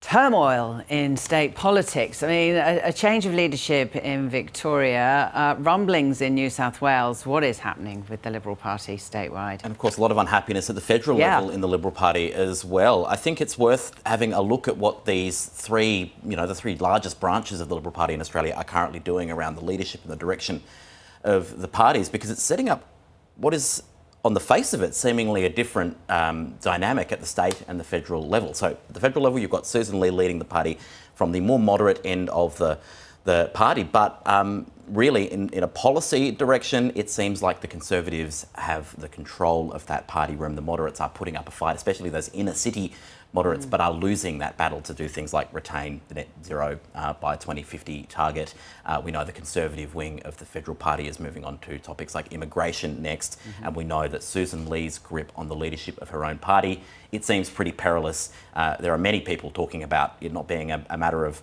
Turmoil in state politics. I mean, a change of leadership in Victoria, rumblings in New South Wales. What is happening with the Liberal Party statewide? And of course, a lot of unhappiness at the federal level in the Liberal Party as well. I think it's worth having a look at what these three, the three largest branches of the Liberal Party in Australia are currently doing around the leadership and the direction of the parties, because it's setting up what is, on the face of it, seemingly a different dynamic at the state and the federal level. So at the federal level, you've got Sussan Ley leading the party from the more moderate end of the party. But really, in a policy direction, it seems like the Conservatives have the control of that party room. The moderates are putting up a fight, especially those inner city moderates, but are losing that battle to do things like retain the net zero by 2050 target. We know the Conservative wing of the federal party is moving on to topics like immigration next, and we know that Sussan Ley's grip on the leadership of her own party, it seems pretty perilous. There are many people talking about it not being a matter of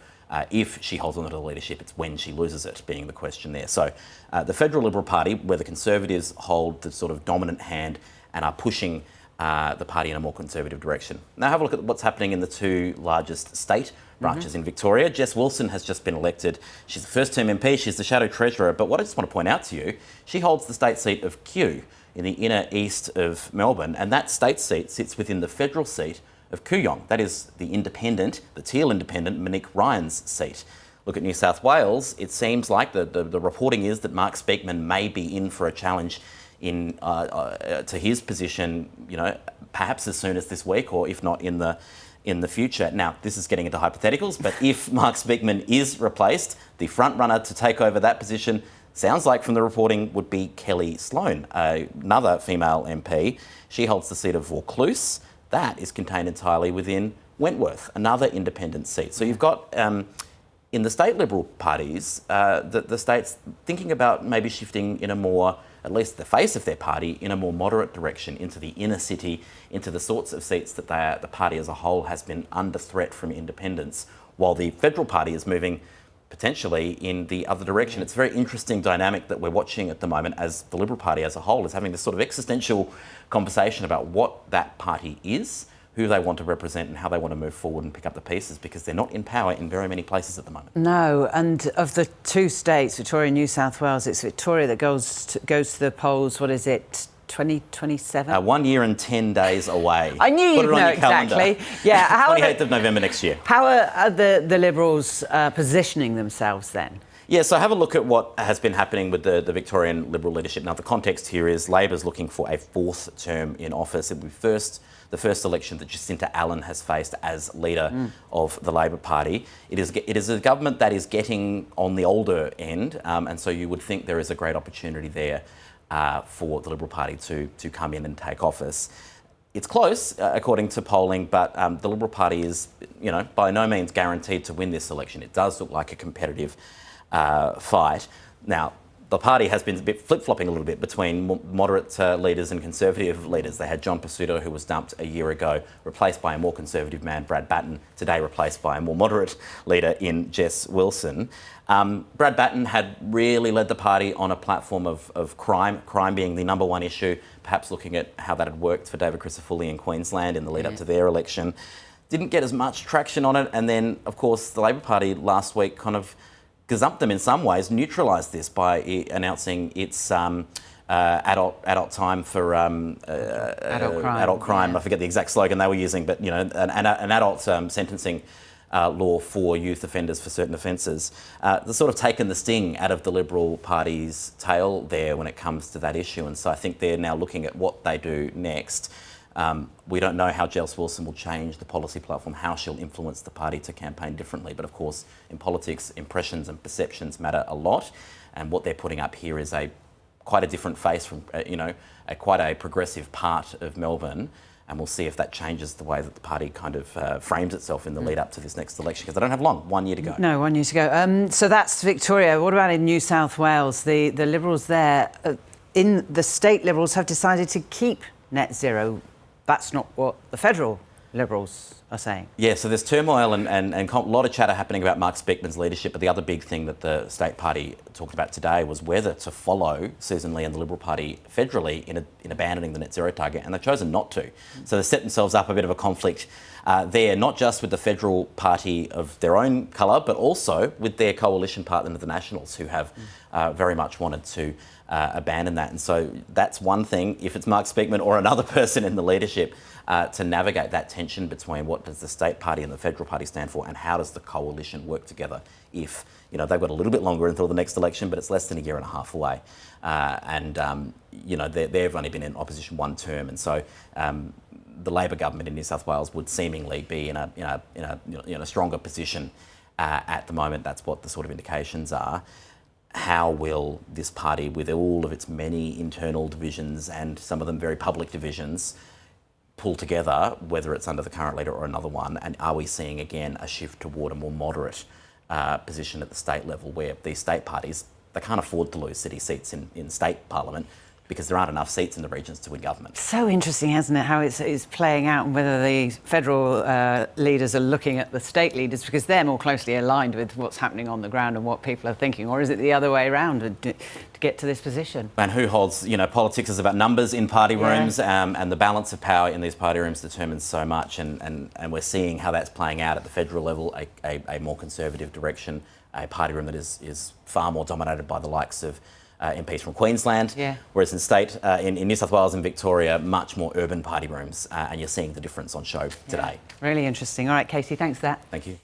if she holds on to the leadership, it's when she loses it being the question there. So the Federal Liberal Party, where the Conservatives hold the sort of dominant hand and are pushing the party in a more conservative direction. Now have a look at what's happening in the two largest state branches in Victoria. Jess Wilson has just been elected. She's the first-term MP, she's the Shadow Treasurer, but what I just want to point out to you, she holds the state seat of Kew in the inner east of Melbourne, and that state seat sits within the federal seat of Kooyong. That is the independent, the Teal independent, Monique Ryan's seat. Look at New South Wales, it seems like the reporting is that Mark Speakman may be in for a challenge to his position, perhaps as soon as this week, or if not in the future. Now, this is getting into hypotheticals, but if Mark Speakman is replaced, the front runner to take over that position, sounds like from the reporting, would be Kellie Sloane, another female MP. She holds the seat of Vaucluse. That is contained entirely within Wentworth, another independent seat. So you've got in the state Liberal parties, the states thinking about maybe shifting in a more, at least the face of their party, in a more moderate direction into the inner city, into the sorts of seats that the party as a whole has been under threat from independents, while the federal party is moving potentially in the other direction. It's a very interesting dynamic that we're watching at the moment as the Liberal Party as a whole is having this sort of existential conversation about what that party is, who they want to represent and how they want to move forward and pick up the pieces, because they're not in power in very many places at the moment. No, and of the two states, Victoria and New South Wales, it's Victoria that goes to the polls, what is it, 2027? 1 year and 10 days away. I knew you'd know exactly. Yeah, 28th of November next year. How are the Liberals positioning themselves then? Yeah, so have a look at what has been happening with the Victorian Liberal leadership. Now, the context here is Labor's looking for a fourth term in office. It will be the first election that Jacinta Allen has faced as leader of the Labor Party. It is a government that is getting on the older end, and so you would think there is a great opportunity there for the Liberal Party to come in and take office. It's close, according to polling, but the Liberal Party is, by no means guaranteed to win this election. It does look like a competitive fight. Now, the party has been flip-flopping a little bit between moderate leaders and conservative leaders. They had John Pesutto, who was dumped a year ago, replaced by a more conservative man, Brad Batten, today replaced by a more moderate leader in Jess Wilson. Brad Batten had really led the party on a platform of crime being the number one issue, perhaps looking at how that had worked for David Crisafulli in Queensland in the lead up to their election. Didn't get as much traction on it, and then, of course, the Labor Party last week kind of gazumped them in some ways, neutralised this by announcing its adult time for adult crime. Yeah. I forget the exact slogan they were using, but an adult sentencing law for youth offenders for certain offences. They've sort of taken the sting out of the Liberal Party's tail there when it comes to that issue, and so I think they're now looking at what they do next. We don't know how Jess Wilson will change the policy platform, how she'll influence the party to campaign differently. But of course, in politics, impressions and perceptions matter a lot. And what they're putting up here is quite a different face from, quite a progressive part of Melbourne. And we'll see if that changes the way that the party kind of frames itself in the lead up to this next election, because they don't have long, 1 year to go. No, 1 year to go. So that's Victoria. What about in New South Wales? The Liberals there, the state Liberals have decided to keep net zero. That's not what the federal Liberals are saying. Yeah, so there's turmoil and a lot of chatter happening about Mark Speman's leadership, but the other big thing that the State Party talked about today was whether to follow Sussan Ley and the Liberal Party federally in abandoning the net zero target, and they've chosen not to. So they've set themselves up a bit of a conflict there, not just with the federal party of their own colour, but also with their coalition partner, the Nationals, who have very much wanted to abandon that. And so that's one thing, if it's Mark Speman or another person in the leadership, to navigate that tension between what does the State Party and the Federal Party stand for, and how does the coalition work together if, you know, they've got a little bit longer until the next election, but it's less than a year and a half away. You know, they've only been in opposition one term, and so the Labor government in New South Wales would seemingly be in a stronger position at the moment. That's what the sort of indications are. How will this party, with all of its many internal divisions and some of them very public divisions, pull together, whether it's under the current leader or another one? And are we seeing again a shift toward a more moderate position at the state level, where these state parties, they can't afford to lose city seats in state parliament because there aren't enough seats in the regions to win government? So interesting, hasn't it, how it's playing out, and whether the federal leaders are looking at the state leaders because they're more closely aligned with what's happening on the ground and what people are thinking, or is it the other way around to get to this position? And who holds, you know, politics is about numbers in party rooms, and the balance of power in these party rooms determines so much, and we're seeing how that's playing out at the federal level, a more conservative direction, a party room that is far more dominated by the likes of MPs from Queensland, whereas in in New South Wales and Victoria, much more urban party rooms, and you're seeing the difference on show today. Really interesting. All right, Casey, thanks for that. Thank you.